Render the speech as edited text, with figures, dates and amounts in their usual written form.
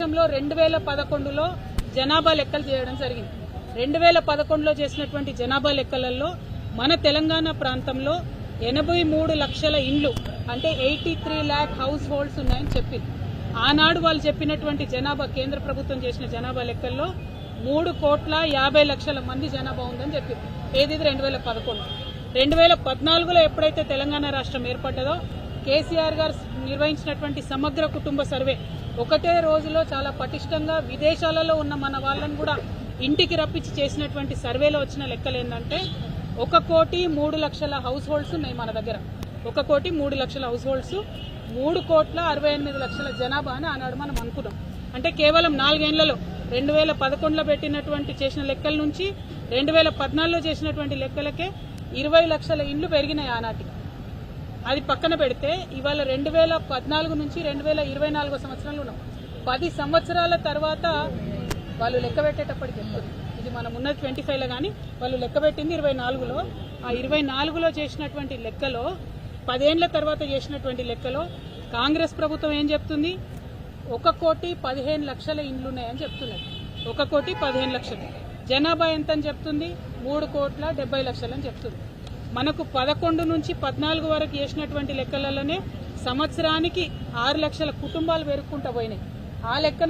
రాష్ట్రంలో 2011లో జనాభా లెక్కలు చేయడం జరిగింది. 2011లో చేసినటువంటి జనాభా లెక్కలలో మన తెలంగాణ ప్రాంతంలో 83 లక్షల ఇండ్లు అంటే 83 lakh హౌస్ హోల్డ్స్ ఉన్నాయని చెప్పింది. ఆనాడు వాళ్ళు చెప్పినటువంటి జనాభా, కేంద్ర ప్రభుత్వం చేసిన జనాభా లెక్కల్లో 3,50,00,000 మంది జనాభా ఉందని చెప్పింది. ఏది 2011. 2014లో ఎప్పుడైతే తెలంగాణ రాష్ట్రం ఏర్పడ్డదో కేసీఆర్ గారు నిర్వహించినటువంటి సమగ్ర కుటుంబ సర్వే ఒకటే రోజులో చాలా పటిష్టంగా విదేశాలలో ఉన్న మన వాళ్ళని కూడా ఇంటికి రప్పించి చేసినటువంటి సర్వేలో వచ్చిన లెక్కలు ఏంటంటే 1,03,00,000 హౌస్ హోల్డ్స్ ఉన్నాయి మన దగ్గర. 1,03,00,000 హౌస్ హోల్డ్స్, 3,68,00,000 జనాభా అని ఆనాడు మనం అనుకున్నాం. అంటే కేవలం 4 ఏళ్లలో 2011లో పెట్టినటువంటి చేసిన లెక్కల నుంచి 2014లో చేసినటువంటి లెక్కలకే 20 లక్షల ఇండ్లు పెరిగినాయి ఆనాటికి. అది పక్కన పెడితే ఇవాళ 2014 నుంచి 2024 సంవత్సరంలో ఉన్నాం. 10 సంవత్సరాల తర్వాత వాళ్ళు లెక్క పెట్టేటప్పటికి చెప్తుంది, ఇది మనం ఉన్నది 25లో కానీ వాళ్ళు లెక్క పెట్టింది 24లో. ఆ 24లో చేసినటువంటి లెక్కలో 10 ఏళ్ల తర్వాత చేసినటువంటి లెక్కలో కాంగ్రెస్ ప్రభుత్వం ఏం చెప్తుంది, 1,15,00,000 ఇండ్లు ఉన్నాయని చెప్తున్నది. 1,15,00,000 జనాభా ఎంత అని చెప్తుంది, 3,70,00,000 అని చెప్తుంది. మనకు 11 నుంచి 14 వరకు చేసినటువంటి లెక్కలలోనే సంవత్సరానికి 6 లక్షల కుటుంబాలు పెరుగుకుంటూ పోయినాయి. ఆ లెక్కన